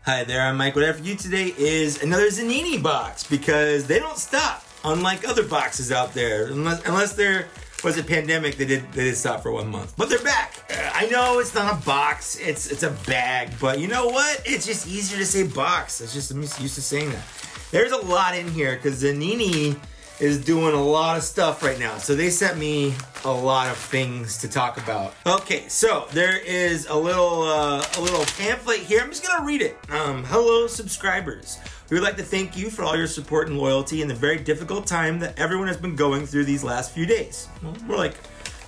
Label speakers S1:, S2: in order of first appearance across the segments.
S1: Hi there, I'm Mike. What I have for you today is another Zanini box because they don't stop, unlike other boxes out there. Unless there was a pandemic, they did stop for 1 month. But they're back. I know it's not a box, it's a bag, but you know what? It's just easier to say box. I'm just used to saying that. There's a lot in here because Zanini is doing a lot of stuff right now. So they sent me a lot of things to talk about. Okay, so there is a little pamphlet here. I'm just gonna read it. Hello, subscribers. We would like to thank you for all your support and loyalty in the very difficult time that everyone has been going through these last few days. Well, more like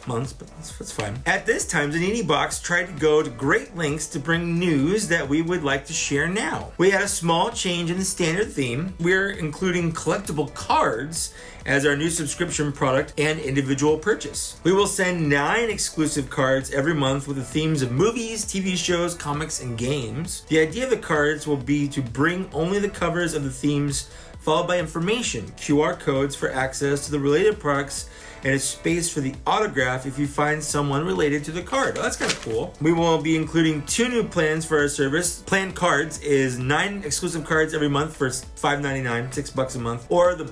S1: months, but that's fine. At this time, Zanini Box tried to go to great lengths to bring news that we would like to share now. We had a small change in the standard theme. We're including collectible cards as our new subscription product and individual purchase. We will send 9 exclusive cards every month with the themes of movies, TV shows, comics, and games. The idea of the cards will be to bring only the covers of the themes, followed by information, QR codes for access to the related products, and a space for the autograph if you find someone related to the card. Well, that's kind of cool. We will be including 2 new plans for our service. Planned cards is 9 exclusive cards every month for $5.99, $6 a month, or the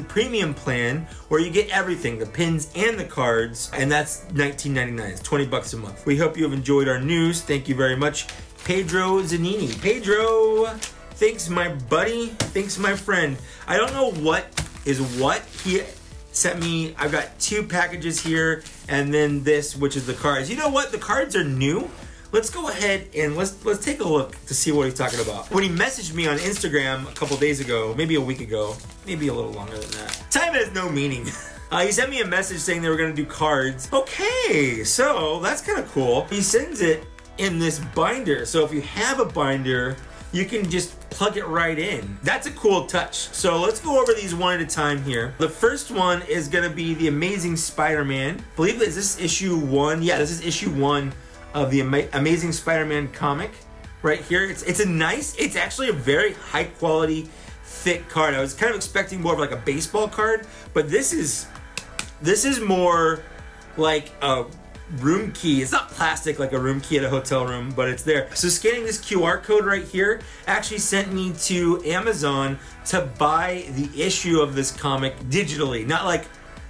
S1: premium plan where you get everything, the pins and the cards, and that's $19.99. It's $20 a month. We hope you have enjoyed our news. Thank you very much, Pedro Zanini. Pedro, thanks my buddy, thanks my friend. I don't know what is what. He sent me, I've got 2 packages here, and then this, which is the cards. You know what? The cards are new. Let's go ahead and let's take a look to see what he's talking about. When he messaged me on Instagram a couple days ago, maybe a week ago, maybe a little longer than that. Time has no meaning. He sent me a message saying they were gonna do cards. Okay, so that's kind of cool. He sends it in this binder. So if you have a binder, you can just plug it right in. That's a cool touch. So let's go over these one at a time here. The first one is gonna be the Amazing Spider-Man. I believe this is issue 1. Yeah, this is issue 1 of the Amazing Spider-Man comic right here. It's actually a very high quality, thick card. I was kind of expecting more of like a baseball card, but this is more like a room key. It's not plastic like a room key at a hotel room, but it's there. So scanning this QR code right here actually sent me to Amazon to buy the issue of this comic digitally. Not like,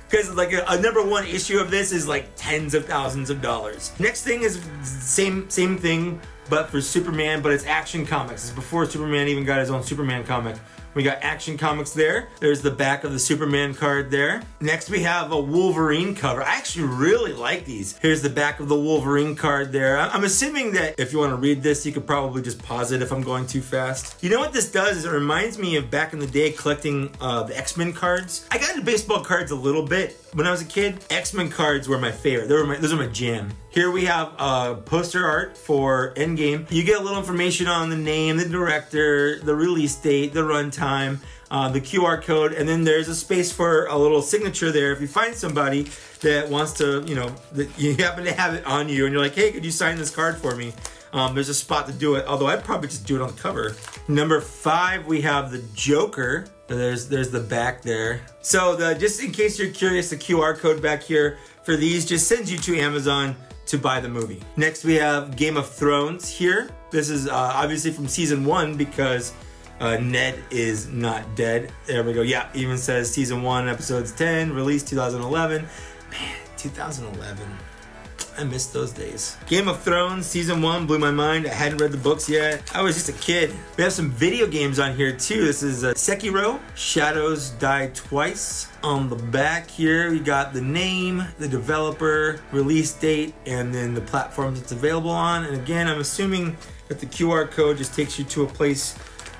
S1: because like a #1 issue of this is like tens of thousands of dollars. Next thing is same thing, but for Superman, but it's Action Comics. It's before Superman even got his own Superman comic. We got Action Comics there. There's the back of the Superman card there. Next we have a Wolverine cover. I actually really like these. Here's the back of the Wolverine card there. I'm assuming that if you want to read this, you could probably just pause it if I'm going too fast. You know what this does is it reminds me of back in the day collecting the X-Men cards. I got into baseball cards a little bit. When I was a kid, X-Men cards were my favorite. Those are my jam. Here we have poster art for Endgame. You get a little information on the name, the director, the release date, the runtime, the QR code, and then there's a space for a little signature there. If you find somebody that wants to, you know, that you happen to have it on you and you're like, hey, could you sign this card for me? There's a spot to do it, although I'd probably just do it on the cover. Number 5, we have the Joker. There's the back there. So just in case you're curious, the QR code back here for these just sends you to Amazon to buy the movie. Next we have Game of Thrones here. This is obviously from season 1 because Ned is not dead. There we go. Yeah, even says season 1, episodes 10, released 2011. Man, 2011. I missed those days. Game of Thrones season 1 blew my mind. I hadn't read the books yet. I was just a kid. We have some video games on here too. This is Sekiro, Shadows Die Twice. On the back here, we got the name, the developer, release date, and then the platforms it's available on. And again, I'm assuming that the QR code just takes you to a place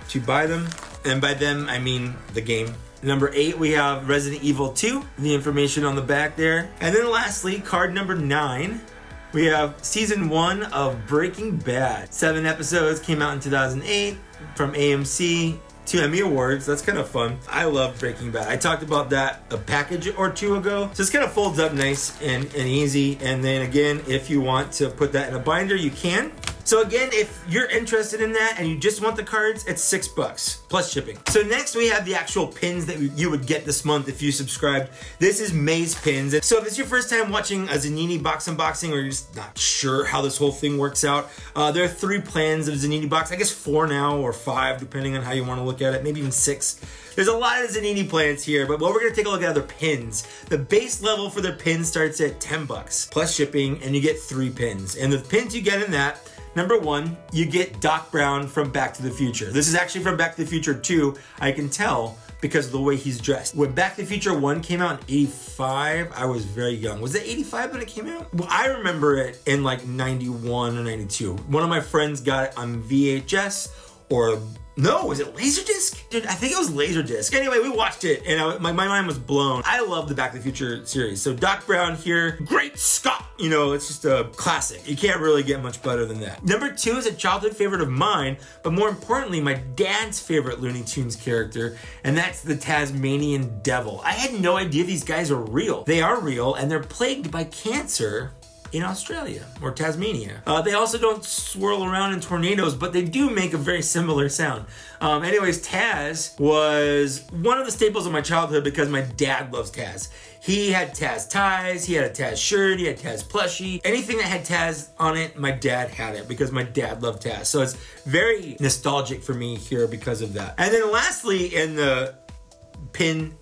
S1: to buy them. And by them, I mean the game. Number 8, we have Resident Evil 2, the information on the back there. And then lastly, card number 9, we have season 1 of Breaking Bad. 7 episodes, came out in 2008 from AMC, 2 Emmy Awards. That's kind of fun. I love Breaking Bad. I talked about that a package or 2 ago. So this kind of folds up nice and easy. And then again, if you want to put that in a binder, you can. So again, if you're interested in that and you just want the cards, it's $6 plus shipping. So next we have the actual pins that you would get this month if you subscribed. This is May's pins. So if it's your first time watching a Zanini Box unboxing, or you're just not sure how this whole thing works out, there are 3 plans of Zanini Box. I guess 4 now, or 5, depending on how you want to look at it. Maybe even 6. There's a lot of Zanini plans here, but we're gonna take a look at other pins. The base level for their pins starts at $10 plus shipping, and you get 3 pins. And the pins you get in that, number 1, you get Doc Brown from Back to the Future. This is actually from Back to the Future 2, I can tell because of the way he's dressed. When Back to the Future 1 came out in 85, I was very young. Was it 85 when it came out? Well, I remember it in like 91 or 92. One of my friends got it on VHS, or no, was it Laserdisc? Dude, I think it was Laserdisc. Anyway, we watched it and my mind was blown. I love the Back to the Future series. So Doc Brown here, great Scott. You know, it's just a classic. You can't really get much better than that. Number 2 is a childhood favorite of mine, but more importantly, my dad's favorite Looney Tunes character, and that's the Tasmanian Devil. I had no idea these guys are real. They are real, and they're plagued by cancer in Australia, or Tasmania. They also don't swirl around in tornadoes, but they do make a very similar sound. Anyways, Taz was one of the staples of my childhood because my dad loves Taz. He had Taz ties, he had a Taz shirt, he had Taz plushie. Anything that had Taz on it, my dad had it because my dad loved Taz. So it's very nostalgic for me here because of that. And then lastly, in the pin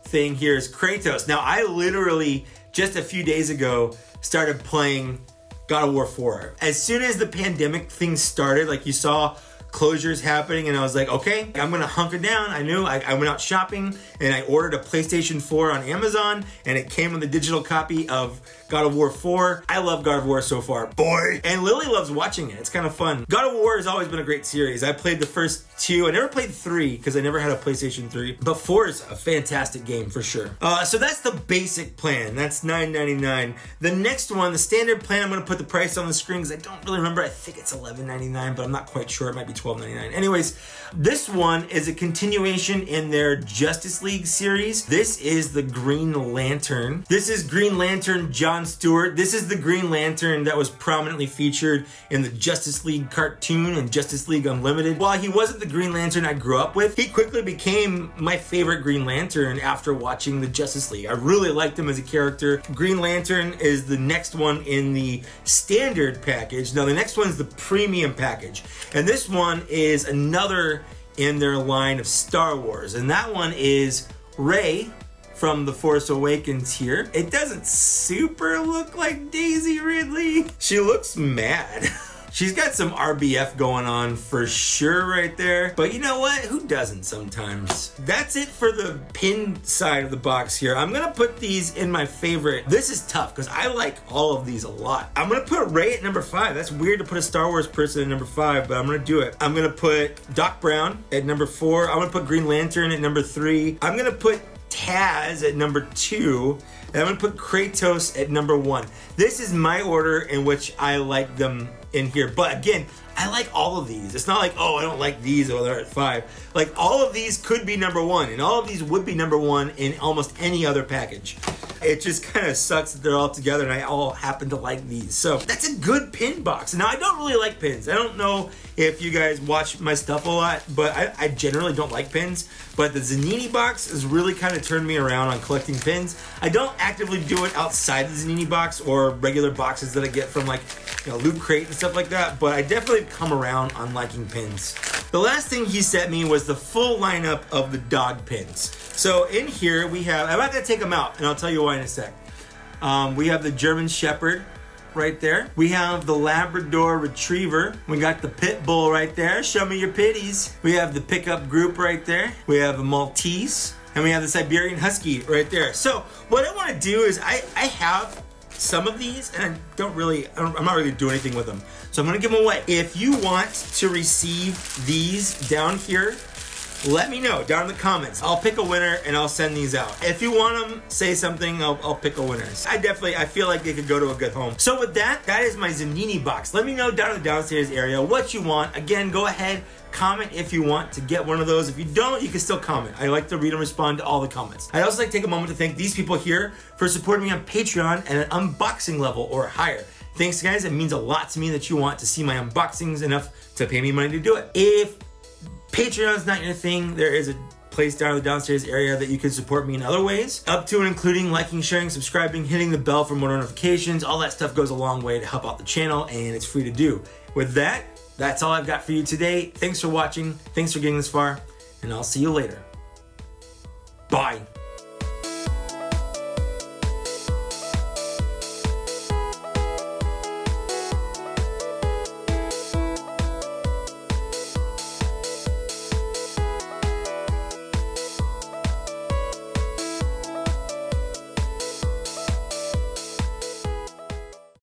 S1: thing here is Kratos. Now, I literally, just a few days ago, started playing God of War 4. As soon as the pandemic thing started, like you saw closures happening, and I was like, okay, I'm gonna hunker down. I knew I went out shopping and I ordered a PlayStation 4 on Amazon, and it came with a digital copy of God of War 4. I love God of War so far, boy. And Lily loves watching it. It's kind of fun. God of War has always been a great series. I played the first 2. I never played 3 because I never had a PlayStation 3, but 4 is a fantastic game for sure. So that's the basic plan. That's $9.99. The next one, the standard plan, I'm gonna put the price on the screen because I don't really remember. I think it's $11.99, but I'm not quite sure. It might be $12.99. Anyways, this one is a continuation in their Justice League series. This is the Green Lantern. This is Green Lantern John Stewart. This is the Green Lantern that was prominently featured in the Justice League cartoon and Justice League Unlimited. While he wasn't the Green Lantern I grew up with, he quickly became my favorite Green Lantern after watching the Justice League. I really liked him as a character. Green Lantern is the next one in the standard package. Now the next one is the premium package, and this one is another in their line of Star Wars, and that one is Rey from The Force Awakens here. It doesn't super look like Daisy Ridley. She looks mad. She's got some RBF going on for sure right there. But you know what? Who doesn't sometimes? That's it for the pin side of the box here. I'm gonna put these in my favorite. This is tough because I like all of these a lot. I'm gonna put Rey at number 5. That's weird to put a Star Wars person at number 5, but I'm gonna do it. I'm gonna put Doc Brown at number 4. I'm gonna put Green Lantern at number 3. I'm gonna put Taz at number 2. And I'm gonna put Kratos at number 1. This is my order in which I like them in here. But again, I like all of these. It's not like, oh, I don't like these, or they're at 5. Like, all of these could be number 1, and all of these would be number 1 in almost any other package. It just kind of sucks that they're all together and I all happen to like these. So that's a good pin box. Now, I don't really like pins. I don't know if you guys watch my stuff a lot, but I generally don't like pins. But the Zanini box has really kind of turned me around on collecting pins. I don't actively do it outside the Zanini box or regular boxes that I get from, like, you know, Loot Crate and stuff like that, but I definitely come around on liking pins. The last thing he sent me was the full lineup of the dog pins. So in here we have, I'm not gonna take them out, and I'll tell you why in a sec. We have the German Shepherd right there. We have the Labrador Retriever. We got the Pit Bull right there. Show me your pitties. We have the Pickup Group right there. We have a Maltese, and we have the Siberian Husky right there. So what I wanna do is, I have some of these, and I'm not really doing anything with them. So I'm gonna give them away. If you want to receive these down here, let me know down in the comments. I'll pick a winner and I'll send these out. If you want them, say something, I'll pick a winner. I feel like they could go to a good home. So with that is my Zanini box. Let me know down in the downstairs area what you want. Again, go ahead, comment if you want to get one of those. If you don't, you can still comment. I like to read and respond to all the comments. I'd also like to take a moment to thank these people here for supporting me on Patreon at an unboxing level or higher. Thanks, guys. It means a lot to me that you want to see my unboxings enough to pay me money to do it. If Patreon's not your thing, there is a place down in the downstairs area that you can support me in other ways, up to and including liking, sharing, subscribing, hitting the bell for more notifications. All that stuff goes a long way to help out the channel, and it's free to do. With that, that's all I've got for you today. Thanks for watching. Thanks for getting this far, and I'll see you later. Bye.